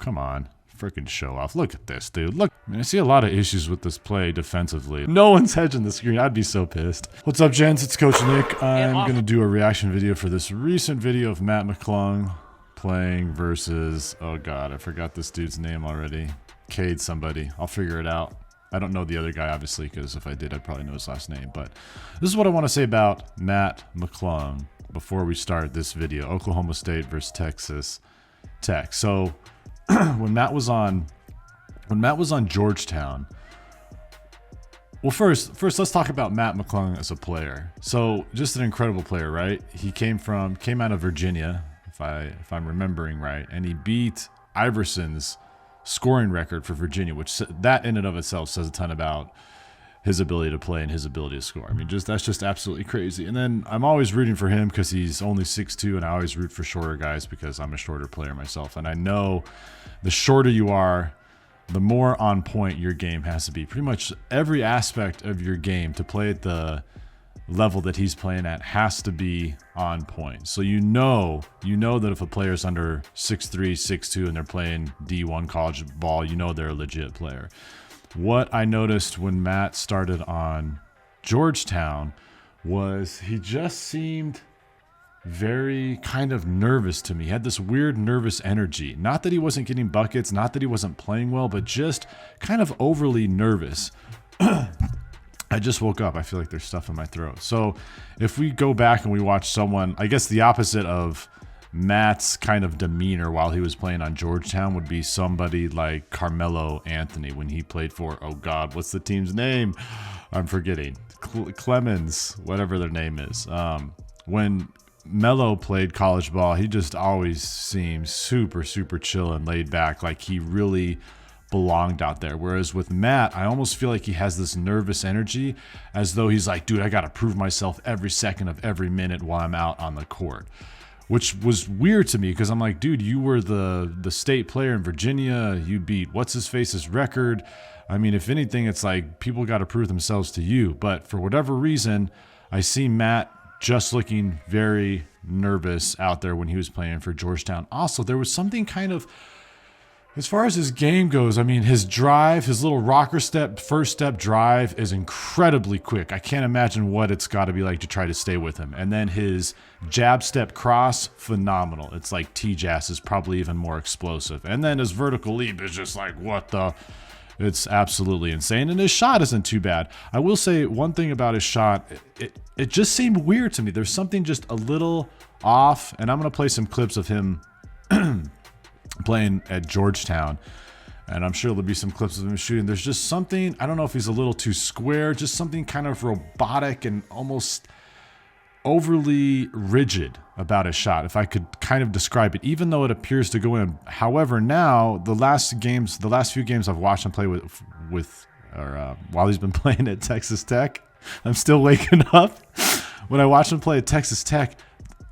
come on. Freaking show off. Look at this, dude. Look, I mean, I see a lot of issues with this play defensively. No one's hedging the screen. I'd be so pissed. What's up, gents? It's Coach Nick. I'm going to do a reaction video for this recent video of Matt McClung playing versus, oh God, I forgot this dude's name already. Cade somebody. I'll figure it out. I don't know the other guy, obviously, because if I did, I'd probably know his last name. But this is what I want to say about Matt McClung before we start this video. Oklahoma State versus Texas Tech. So when Matt was on Georgetown, well, first let's talk about Matt McClung as a player. So just an incredible player, right? He came out of Virginia, if I'm remembering right, and he beat Iverson's scoring record for Virginia, which that in and of itself says a ton about his ability to play and his ability to score. I mean, that's just absolutely crazy. And then I'm always rooting for him because he's only 6'2", and I always root for shorter guys because I'm a shorter player myself. And I know the shorter you are, the more on point your game has to be. Pretty much every aspect of your game to play at the level that he's playing at has to be on point. So you know that if a player's under 6'3", 6'2", and they're playing D1 college ball, you know they're a legit player. What I noticed when Matt started on Georgetown was he just seemed very kind of nervous to me. He had this weird nervous energy. Not that he wasn't getting buckets, not that he wasn't playing well, but just kind of overly nervous. I just woke up. I feel like there's stuff in my throat. So if we go back and we watch someone, I guess the opposite of Matt's kind of demeanor while he was playing on Georgetown would be somebody like Carmelo Anthony when he played for, oh God, what's the team's name? I'm forgetting. Clemens, whatever their name is. When Melo played college ball, he just always seemed super, super chill and laid back, like he really belonged out there. Whereas with Matt, I almost feel like he has this nervous energy as though he's like, dude, I got to prove myself every second of every minute while I'm out on the court. Which was weird to me because I'm like, dude, you were the state player in Virginia. You beat what's-his-face's record. I mean, if anything, it's like people got to prove themselves to you. But for whatever reason, I see Matt just looking very nervous out there when he was playing for Georgetown. Also, there was something kind of, as far as his game goes, I mean, his drive, his little rocker step, first step drive is incredibly quick. I can't imagine what it's got to be like to try to stay with him. And then his jab step cross, phenomenal. It's like T-Jazz is probably even more explosive. And then his vertical leap is just like, what the? It's absolutely insane. And his shot isn't too bad. I will say one thing about his shot, it just seemed weird to me. There's something just a little off. And I'm going to play some clips of him playing at Georgetown, and I'm sure there'll be some clips of him shooting. There's just something, I don't know if he's a little too square, just something kind of robotic and almost overly rigid about his shot, if I could kind of describe it, even though it appears to go in. However, now the last few games I've watched him play while he's been playing at Texas Tech, I'm still waking up. When I watch him play at Texas Tech,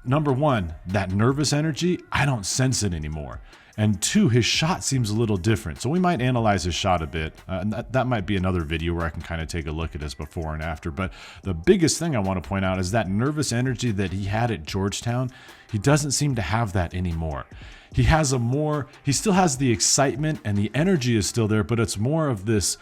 number one, that nervous energy, I don't sense it anymore. And two, his shot seems a little different. So we might analyze his shot a bit. And that might be another video where I can kind of take a look at his before and after. But the biggest thing I want to point out is that nervous energy that he had at Georgetown, he doesn't seem to have that anymore. He still has the excitement and the energy is still there, but it's more of this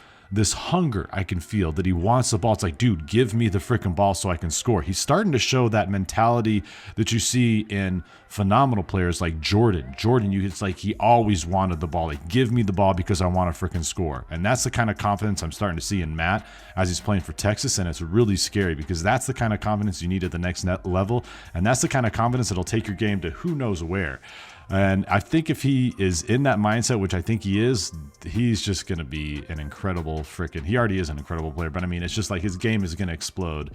hunger I can feel that he wants the ball. It's like, dude, give me the freaking ball so I can score. He's starting to show that mentality that you see in phenomenal players like Jordan. It's like he always wanted the ball. Like, give me the ball because I want to freaking score. And that's the kind of confidence I'm starting to see in Matt as he's playing for Texas. And it's really scary because that's the kind of confidence you need at the next level. And that's the kind of confidence that'll take your game to who knows where. And I think if he is in that mindset, which I think he is, he's just going to be an incredible he already is an incredible player, but I mean, it's just like his game is going to explode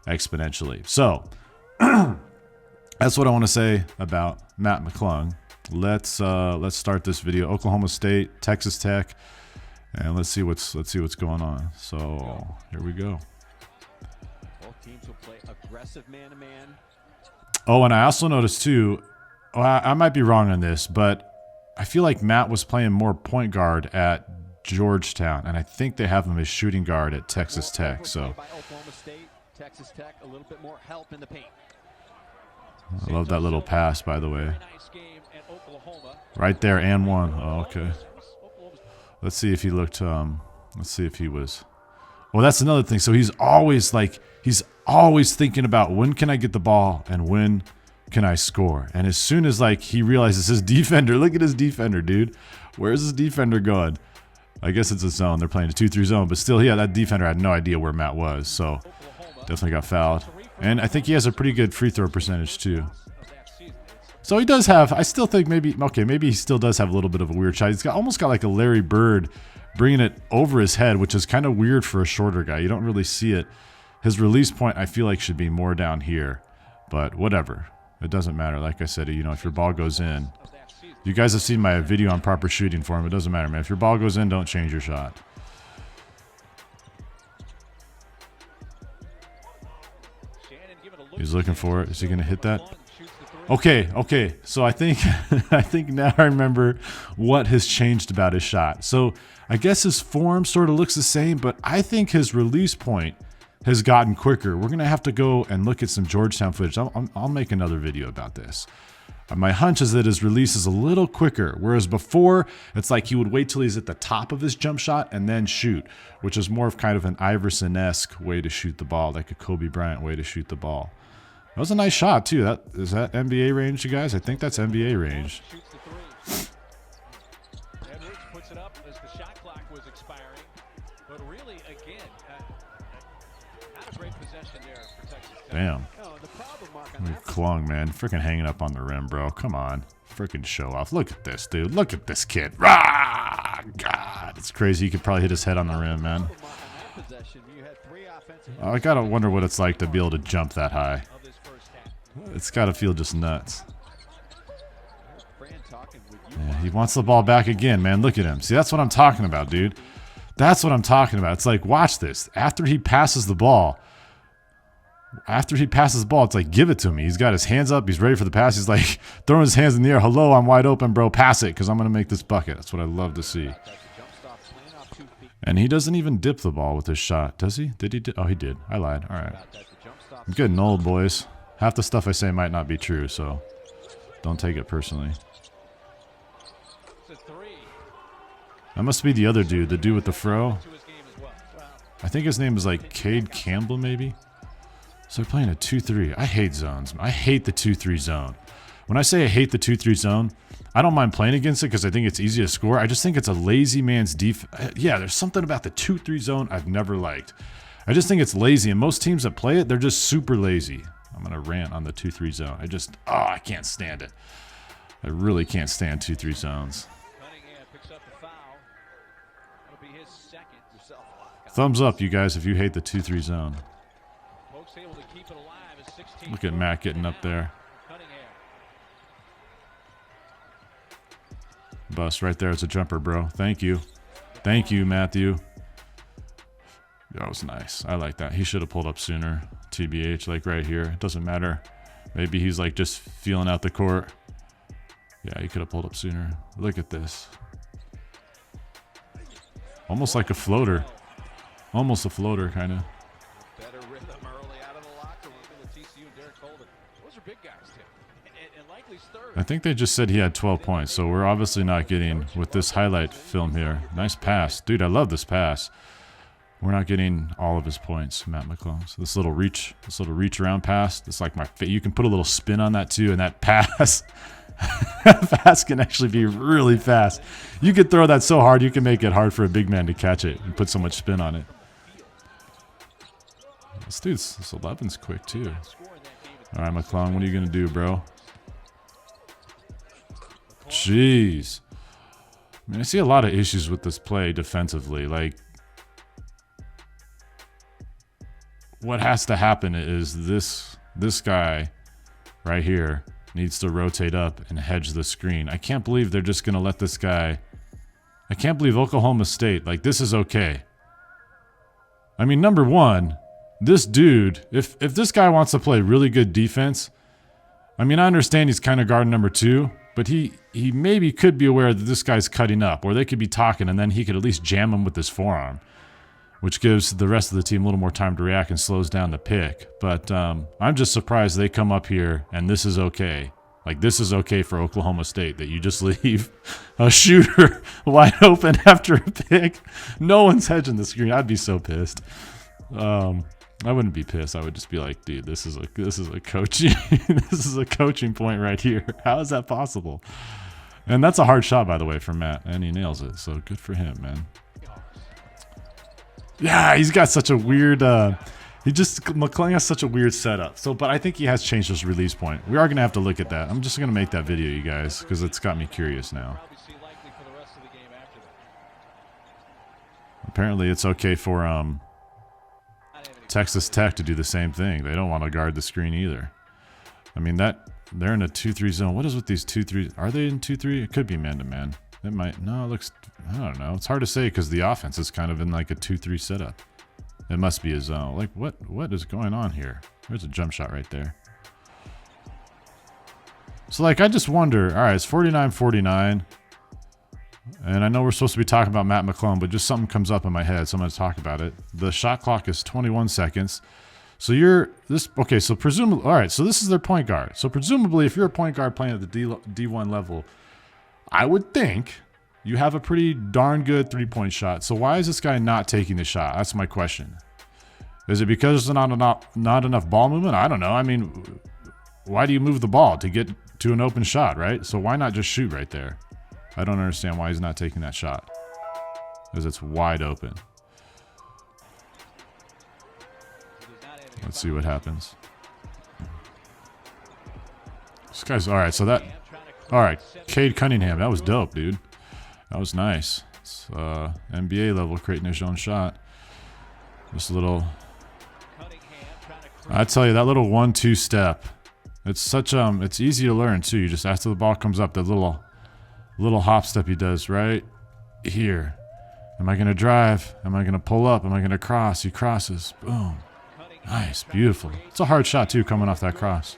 exponentially. So that's what I want to say about Matt McClung. Let's start this video. Oklahoma State, Texas Tech, and let's see what's going on. So here we go. Both teams will play aggressive man-to-man. Oh, and I also noticed too, I might be wrong on this, but I feel like Matt was playing more point guard at Georgetown, and I think they have him as shooting guard at Texas Tech. So by Oklahoma State, Texas Tech, a little bit more help in the paint. I love that little pass, by the way. Nice game at Oklahoma. Right there and one. Oh, okay. Let's see if he looked. Let's see if he was. Well, that's another thing. So he's always thinking about when can I get the ball and when can I score. And as soon as he realizes his defender, look at his defender, dude. Where's his defender going? I guess it's a zone. They're playing a 2-3 zone, but still, yeah, that defender had no idea where Matt was. So definitely got fouled. And I think he has a pretty good free throw percentage too. So he does have, I still think maybe he still does have a little bit of a weird shot. He's almost got like a Larry Bird bringing it over his head, which is kind of weird for a shorter guy. You don't really see it. His release point, I feel like, should be more down here. But whatever. It doesn't matter. Like I said, if your ball goes in. You guys have seen my video on proper shooting for him. It doesn't matter, man. If your ball goes in, don't change your shot. He's looking for it. Is he going to hit that? Okay. So I think now I remember what has changed about his shot. So I guess his form sort of looks the same, but I think his release point has gotten quicker. We're going to have to go and look at some Georgetown footage. I'll make another video about this. My hunch is that his release is a little quicker, whereas before, it's like he would wait till he's at the top of his jump shot and then shoot, which is more of kind of an Iverson-esque way to shoot the ball, like a Kobe Bryant way to shoot the ball. That was a nice shot, too. Is that NBA range, you guys? I think that's NBA range. Edwards puts it up as the shot clock was expiring. But really, again, not a great possession there for Texas Tech. Damn. McClung, man. Freaking hanging up on the rim, bro. Come on. Freaking show off. Look at this, dude. Look at this kid. Rah! God, it's crazy. He could probably hit his head on the rim, man. I gotta wonder what it's like to be able to jump that high. It's gotta feel just nuts. Yeah, he wants the ball back again, man. Look at him. See, that's what I'm talking about, dude. That's what I'm talking about. It's like, watch this. After he passes the ball, it's like, give it to me. He's got his hands up. He's ready for the pass. He's like throwing his hands in the air. Hello, I'm wide open, bro. Pass it because I'm going to make this bucket. That's what I love to see. And he doesn't even dip the ball with his shot. Does he? Did he? Oh, he did. I lied. All right. I'm getting old, boys. Half the stuff I say might not be true, so don't take it personally. That must be the other dude, the dude with the fro. I think his name is like Cade Campbell, maybe. So they're playing a 2-3. I hate zones. I hate the 2-3 zone. When I say I hate the 2-3 zone, I don't mind playing against it because I think it's easy to score. I just think it's a lazy man's defense. Yeah, there's something about the 2-3 zone I've never liked. I just think it's lazy, and most teams that play it, they're just super lazy. I'm going to rant on the 2-3 zone. I can't stand it. I really can't stand 2-3 zones. Thumbs up, you guys, if you hate the 2-3 zone. Look at Matt getting up there. Bust right there. It's a jumper, bro. Thank you. Thank you, Matthew. That was nice. I like that. He should have pulled up sooner. TBH, like right here. It doesn't matter. Maybe he's like just feeling out the court. Yeah, he could have pulled up sooner. Look at this. Almost like a floater. Almost a floater, kind of. Better rhythm early out of the locker room in the TCU and Derek Holden. Those are big guys, too. And likely third. I think they just said he had 12 points, so we're obviously not getting with this highlight film here. Nice pass. Dude, I love this pass. We're not getting all of his points, Matt McClung. So this little reach around pass, it's like you can put a little spin on that too, and that pass, that pass can actually be really fast. You could throw that so hard, you can make it hard for a big man to catch it and put so much spin on it. This 11's quick too. All right, McClung, what are you gonna do, bro? Jeez. I mean, I see a lot of issues with this play defensively. Like, what has to happen is this guy right here needs to rotate up and hedge the screen. I can't believe they're just gonna let this guy. I can't believe Oklahoma State, like, this is okay. I mean, number one, this dude, if this guy wants to play really good defense, I mean, I understand he's kind of guard number two, but he maybe could be aware that this guy's cutting up, or they could be talking, and then he could at least jam him with his forearm. which gives the rest of the team a little more time to react and slows down the pick. But I'm just surprised they come up here and this is okay. Like, this is okay for Oklahoma State, that you just leave a shooter wide open after a pick. No one's hedging the screen. I'd be so pissed. I wouldn't be pissed. I would just be like, dude, this is a coaching this is a coaching point right here. How is that possible? And that's a hard shot, by the way, from Matt, and he nails it. So good for him, man. Yeah, he's got such a weird. McClung has such a weird setup. So, but I think he has changed his release point. We are gonna have to look at that. I'm just gonna make that video, you guys, because it's got me curious now. Apparently, it's okay for Texas Tech to do the same thing. They don't want to guard the screen either. I mean, that they're in a 2-3 zone. What is with these 2-3? Are they in 2-3? It could be man-to-man. It might. No, it looks. I don't know. It's hard to say because the offense is kind of in like a 2-3 setup. It must be a zone. Like, what is going on here? There's a jump shot right there. So, like, I just wonder. All right, it's 49-49. And I know we're supposed to be talking about Matt McClung, but just something comes up in my head, so I'm going to talk about it. The shot clock is 21 seconds. So okay, so presumably, all right, so this is their point guard. So presumably, if you're a point guard playing at the D1 level, I would think you have a pretty darn good three-point shot. So why is this guy not taking the shot? That's my question. Is it because there's not enough ball movement? I don't know. I mean, why do you move the ball? To get to an open shot, right? So why not just shoot right there? I don't understand why he's not taking that shot, because it's wide open. Let's see what happens. This guy's all right. So that, all right, Cade Cunningham, that was dope, dude. That was nice. It's NBA level, creating his own shot. Just a little. I tell you, that little 1-2 step. It's such it's easy to learn too. You just after the ball comes up, that little hop step he does right here. Am I gonna drive? Am I gonna pull up? Am I gonna cross? He crosses. Boom. Nice, beautiful. It's a hard shot too, coming off that cross.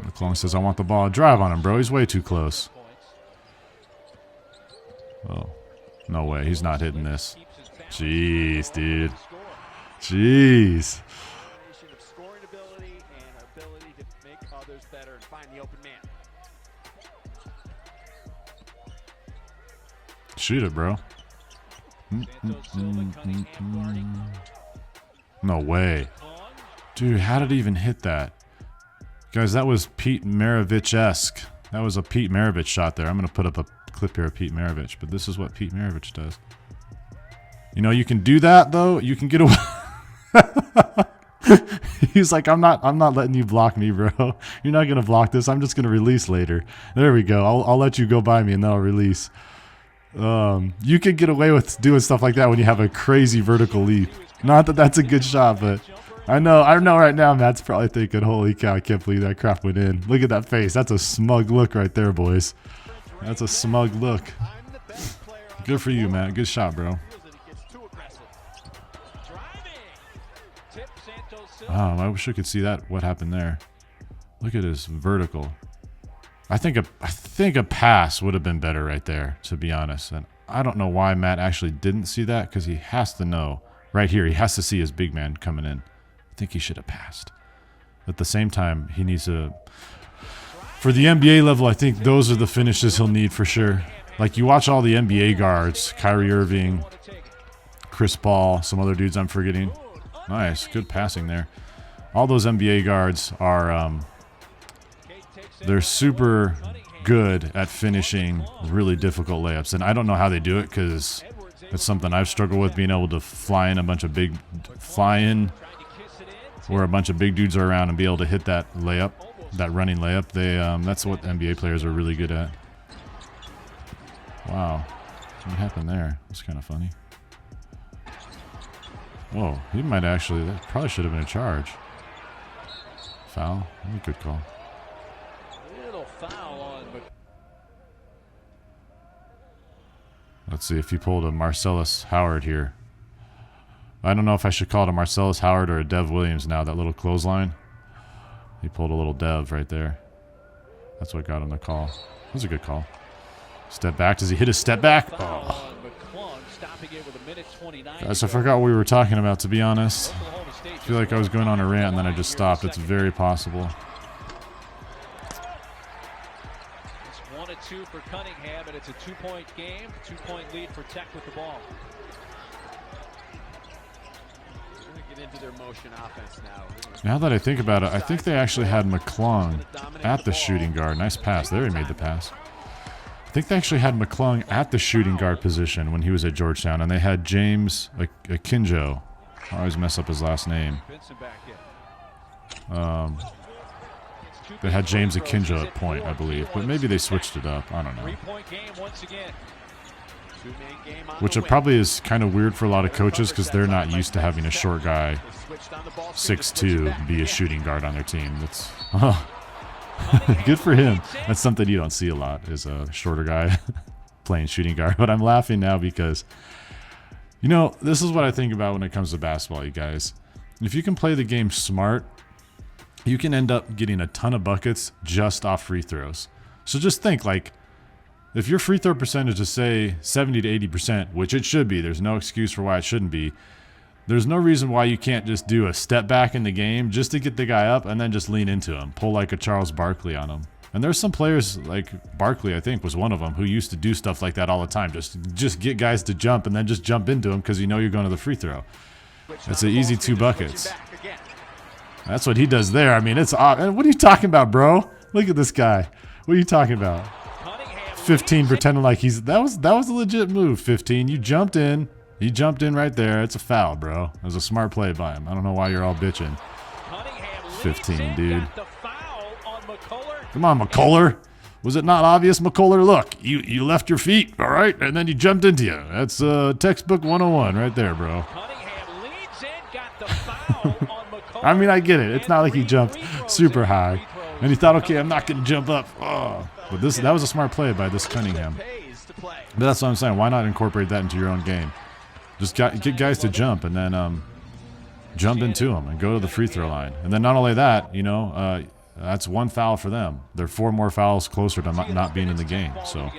McClung says, I want the ball. Drive on him, bro. He's way too close. Oh, no way. He's not hitting this. Jeez, dude. Jeez. Shoot it, bro. No way. Dude, how did he even hit that? Guys, that was Pete Maravich-esque. That was a Pete Maravich shot there. I'm going to put up a clip here of Pete Maravich, but this is what Pete Maravich does. You know, you can do that, though. You can get away. He's like, I'm not letting you block me, bro. You're not going to block this. I'm just going to release later. There we go. I'll let you go by me, and then I'll release. You can get away with doing stuff like that when you have a crazy vertical leap. Not that that's a good shot, but I know right now Matt's probably thinking, holy cow, I can't believe that crap went in. Look at that face. That's a smug look right there, boys. That's a smug look. Good for you, Matt. Good shot, bro. I wish I could see that. What happened there? Look at his vertical. I think a pass would have been better right there, to be honest. And I don't know why Matt actually didn't see that, because he has to know right here. He has to see his big man coming in. I think he should have passed. At the same time, he needs to. For the NBA level, I think those are the finishes he'll need for sure. Like, you watch all the NBA guards, Kyrie Irving, Chris Paul, some other dudes I'm forgetting. Nice, good passing there. All those NBA guards are. They're super good at finishing really difficult layups. And I don't know how they do it, because it's something I've struggled with, being able to fly in where a bunch of big dudes are around and be able to hit that layup, that running layup. That's what NBA players are really good at. Wow. What happened there? That's kind of funny. Whoa, he might actually, that probably should have been a charge. Foul? Good call. Let's see if he pulled a Marcellus Howard here. I don't know if I should call it a Marcellus Howard or a Dev Williams now, that little clothesline. He pulled a little Dev right there. That's what got him the call. That was a good call. Step back. Does he hit a step back? Oh. McClung stopping it with a minute 29. Guys, I forgot what we were talking about, to be honest. I feel like I was going on a rant and then I just stopped. It's very possible. It's 1-2 for Cunningham, and it's a 2-point game. 2-point lead for Tech with the ball. Into their motion offense now. Now that I think about it, I think they actually had McClung at the shooting guard. Nice pass. There he made the pass. I think they actually had McClung at the shooting guard position when he was at Georgetown, and they had James Akinjo. I always mess up his last name. They had James Akinjo at point, I believe, but maybe they switched it up. I don't know. Which probably is kind of weird for a lot of coaches because they're not used to having a short guy, 6'2", be a shooting guard on their team. That's good for him. That's something you don't see a lot, is a shorter guy playing shooting guard. But I'm laughing now because, you know, this is what I think about when it comes to basketball, you guys. If you can play the game smart, you can end up getting a ton of buckets just off free throws. So just think, like, if your free throw percentage is, say, 70 to 80%, which it should be, there's no excuse for why it shouldn't be, there's no reason why you can't just do a step back in the game just to get the guy up and then just lean into him. Pull like a Charles Barkley on him. And there's some players, like Barkley, I think, was one of them, who used to do stuff like that all the time. Just get guys to jump and then just jump into them because you know you're going to the free throw. It's an easy 2 buckets. That's what he does there. I mean, it's odd. What are you talking about, bro? Look at this guy. What are you talking about? 15 pretending like he's that was a legit move. 15, you jumped in. He jumped in right there. It's a foul, bro. It was a smart play by him. I don't know why you're all bitching. 15, dude. Come on, McCullough. Was it not obvious, McCullough? Look, you left your feet, all right, and then you jumped into you. That's textbook 101 right there, bro. I mean, I get it. It's not like he jumped super high, and he thought, okay, I'm not going to jump up. Oh. But that was a smart play by this Cunningham. But that's what I'm saying. Why not incorporate that into your own game? Just get guys to jump and then jump into them and go to the free throw line. And then not only that, you know, that's 1 foul for them. They're 4 more fouls closer to not being in the game. So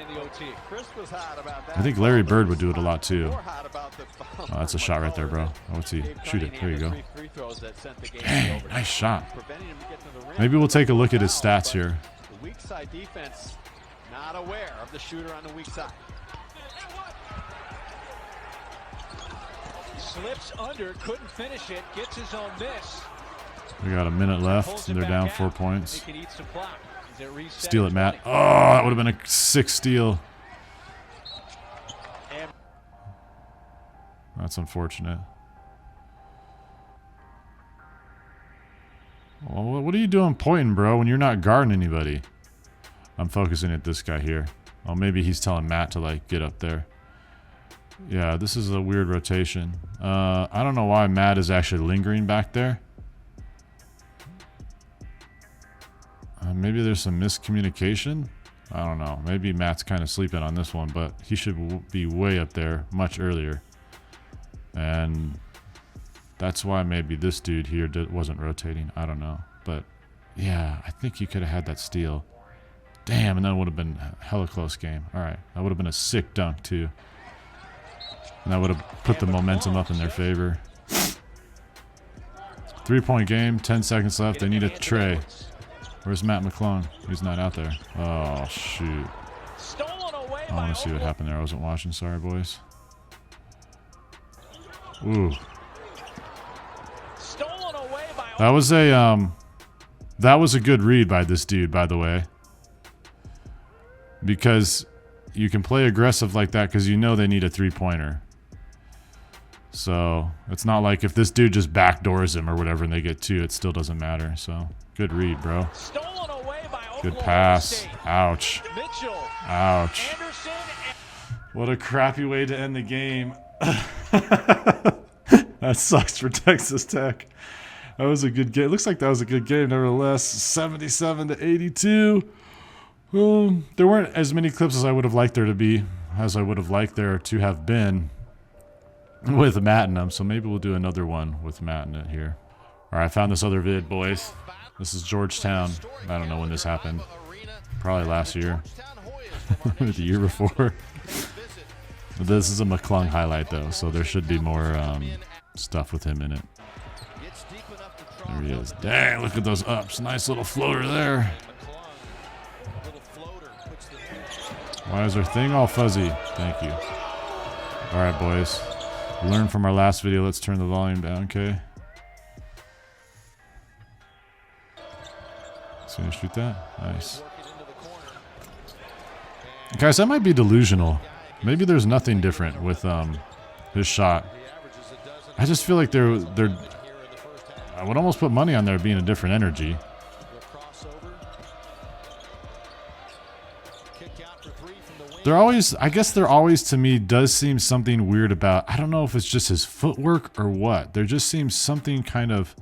I think Larry Bird would do it a lot too. Oh, that's a shot right there, bro. Oh, what's he? Shoot it. There you go. Dang, nice shot. Maybe we'll take a look at his stats here. Weak side defense not aware of the shooter on the weak side. Slips under, couldn't finish it, gets his own miss. We got a minute left, and they're down 4 points. Steal it, Matt. Oh, that would have been a 6 steal. That's unfortunate. Well, what are you doing pointing, bro, when you're not guarding anybody? I'm focusing at this guy here. Oh, maybe he's telling Matt to, like, get up there. Yeah, this is a weird rotation. I don't know why Matt is actually lingering back there. Maybe there's some miscommunication. I don't know. Maybe Matt's kind of sleeping on this one, but he should be way up there much earlier. And that's why maybe this dude here wasn't rotating. I don't know. But, yeah, I think you could have had that steal. Damn, and that would have been a hella close game. All right, that would have been a sick dunk, too. And that would have put the momentum up in their favor. 3-point game, 10 seconds left. They need a tray. Where's Matt McClung? He's not out there. Oh, shoot. I want to see what happened there. I wasn't watching. Sorry, boys. Ooh. That was a good read by this dude, by the way. Because you can play aggressive like that because you know they need a 3-pointer. So it's not like if this dude just backdoors him or whatever and they get 2, it still doesn't matter. So good read, bro. Good pass. Ouch. Ouch. What a crappy way to end the game. That sucks for Texas Tech. That was a good game. Looks like that was a good game, nevertheless. 77-82. There weren't as many clips as I would have liked there to be, as I would have liked there to have been with Matt in them. So maybe we'll do another one with Matt in it here. All right, I found this other vid, boys. This is Georgetown. I don't know when this happened. Probably last year. the year before. But this is a McClung highlight though, so there should be more stuff with him in it. There he is. Dang, look at those ups. Nice little floater there. Why is our thing all fuzzy? Thank you. All right, boys. Learn from our last video. Let's turn the volume down, okay? Is he gonna shoot that? Nice. Guys, that might be delusional. Maybe there's nothing different with his shot. I just feel like they're I would almost put money on there being a different energy. They're always, I guess they're always, to me, does seem something weird about, I don't know if it's just his footwork or what. There just seems something kind of,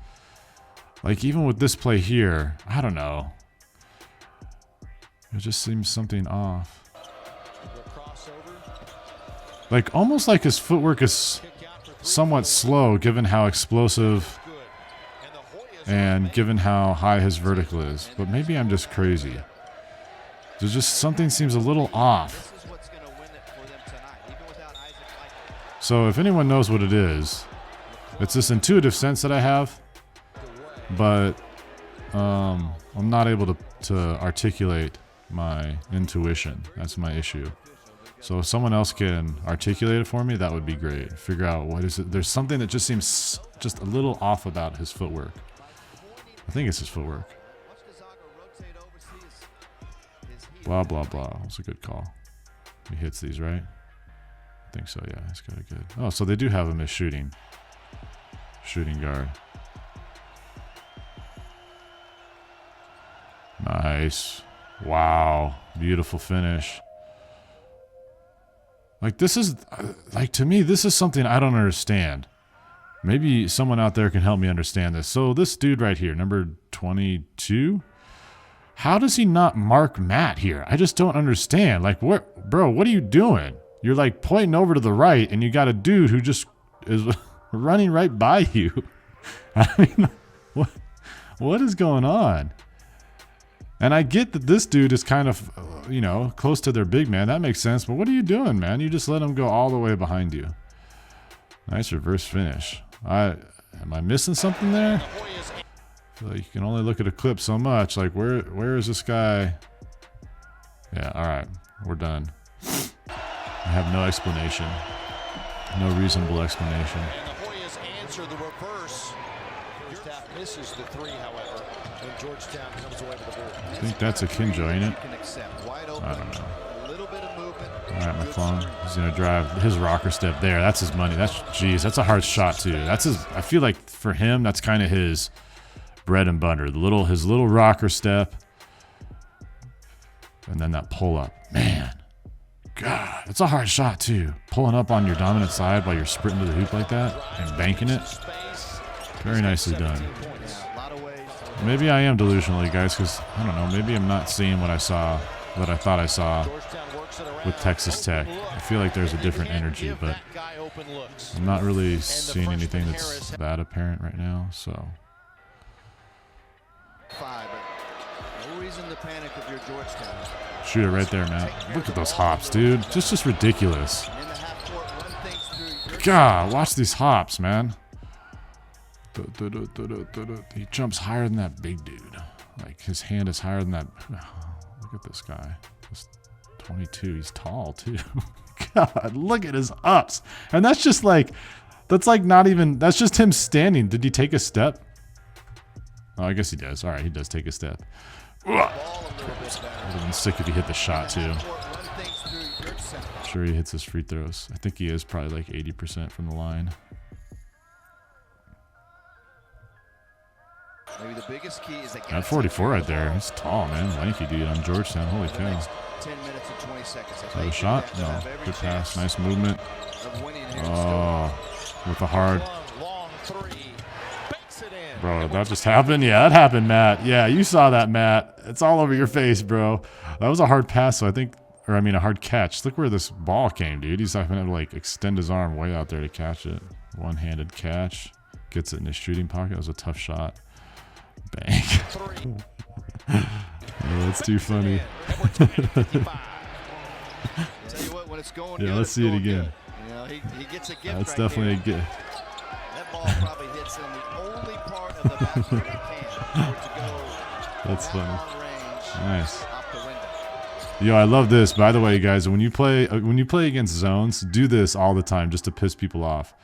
like even with this play here, I don't know. It just seems something off. Like almost like his footwork is somewhat slow given how explosive and given how high his vertical is. But maybe I'm just crazy. There's just something seems a little off. So if anyone knows what it is, it's this intuitive sense that I have, but I'm not able to articulate my intuition. That's my issue. So if someone else can articulate it for me, that would be great. Figure out what is it. There's something that just seems just a little off about his footwork. I think it's his footwork. Blah, blah, blah. That's a good call. He hits these, right? I think so, yeah. He's got a good... Oh, so they do have him as shooting. Shooting guard. Nice. Wow. Beautiful finish. Like, this is... Like, to me, this is something I don't understand. Maybe someone out there can help me understand this. So, this dude right here, number 22... How does he not mark Matt here? I just don't understand. Like, what, bro, what are you doing? You're like pointing over to the right and you got a dude who just is running right by you. I mean, what is going on? And I get that this dude is kind of, you know, close to their big man. That makes sense. But what are you doing, man? You just let him go all the way behind you. Nice reverse finish. Am I missing something there? I feel like you can only look at a clip so much. Like, where is this guy? Yeah, all right. We're done. I have no explanation. No reasonable explanation. And the Hoyas answer the reverse. First half misses the three, however, when Georgetown comes away with the ball. I think that's a Kinjo, ain't it? I don't know. A little bit of movement. All right, McClung. He's gonna drive his rocker step there. That's his money. Geez, that's a hard shot too. That's his. I feel like for him, that's kind of his bread and butter. His little rocker step, and then that pull up. Man, God, it's a hard shot too. Pulling up on your dominant side while you're sprinting to the hoop like that and banking it. Very nicely done. Maybe I am delusional, you guys, because I don't know. Maybe I'm not seeing what I thought I saw with Texas Tech. I feel like there's a different energy, but I'm not really seeing anything that's that apparent right now. So. No reason to panic if you're Georgetown. Shoot it right there, Matt. Look at those hops, dude. Just ridiculous. God, watch these hops, man. He jumps higher than that big dude. Like, his hand is higher than that. Look at this guy. He's 22. He's tall, too. God, look at his ups. And that's just like, that's like not even, that's just him standing. Did he take a step? Oh, I guess he does. All right, he does take a step. Would have been sick if he hit the shot, too. I'm sure he hits his free throws. I think he is probably like 80% from the line. Maybe the biggest key is At 44 right there. He's tall, man. Lanky dude on Georgetown. Holy cow. 10 minutes and 20 seconds. Is that a shot? No. Good pass. Nice movement. Oh, with a hard. Bro, that just happened? Yeah, that happened, Matt. Yeah, you saw that, Matt. It's all over your face, bro. That was a hard pass, so I think, or I mean a hard catch. Look where this ball came, dude. He's not going to like extend his arm way out there to catch it. One-handed catch. Gets it in his shooting pocket. That was a tough shot. Bang. Oh, that's too funny. Tell you what, when it's going Yeah, good, let's it's see it going again. good. You know, he gets a gift. That's right definitely there. a gift. That ball probably hits in the only part of the basket it can for it to go. That's that funny. long range Nice. off the window. Yo, I love this. By the way, guys, when you play against zones, do this all the time just to piss people off.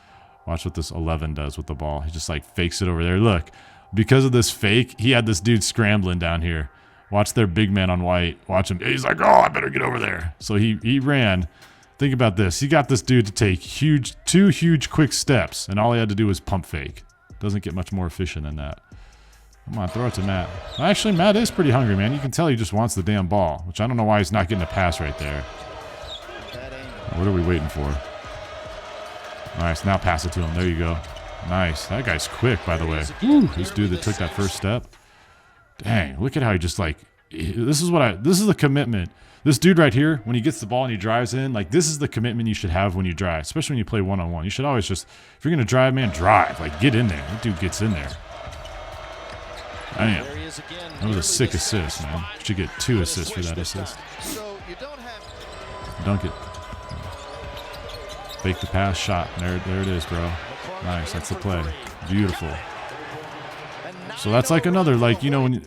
Watch what this 11 does with the ball. He just like fakes it over there. Look, because of this fake, he had this dude scrambling down here. Watch their big man on white. Watch him. He's like, oh, I better get over there. So he ran. Think about this. He got this dude to take two huge quick steps, and all he had to do was pump fake. Doesn't get much more efficient than that. Come on, throw it to Matt. Actually, Matt is pretty hungry, man. You can tell he just wants the damn ball, which I don't know why he's not getting a pass right there. What are we waiting for? Nice, now pass it to him. There you go. Nice. That guy's quick, by the way. Woo, this dude that took that first step. Dang, look at how he just like, this is the commitment. This dude right here, when he gets the ball and he drives in, like this is the commitment you should have when you drive, especially when you play one-on-one. You should always just, if you're going to drive, man, drive. Like get in there. That dude gets in there. Damn. That was a sick assist, man. Should get 2 assists for that assist. Dunk it. Fake the pass, shot. There it is, bro. Nice. That's the play. Beautiful. So that's like another, like, you know, when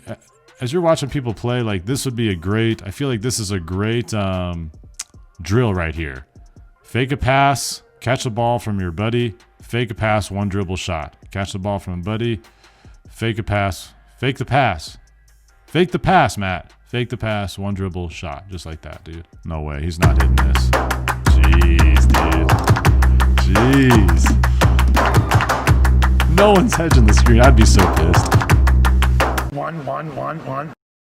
as you're watching people play, like this would be a great, I feel like this is a great drill right here. Fake a pass, catch the ball from your buddy, fake a pass, 1 dribble shot. Catch the ball from a buddy, fake a pass, fake the pass. Fake the pass, Matt. Fake the pass, 1 dribble shot. Just like that, dude. No way, he's not hitting this. Jeez, dude. Jeez. No one's hedging the screen. I'd be so pissed. 1-1-1-1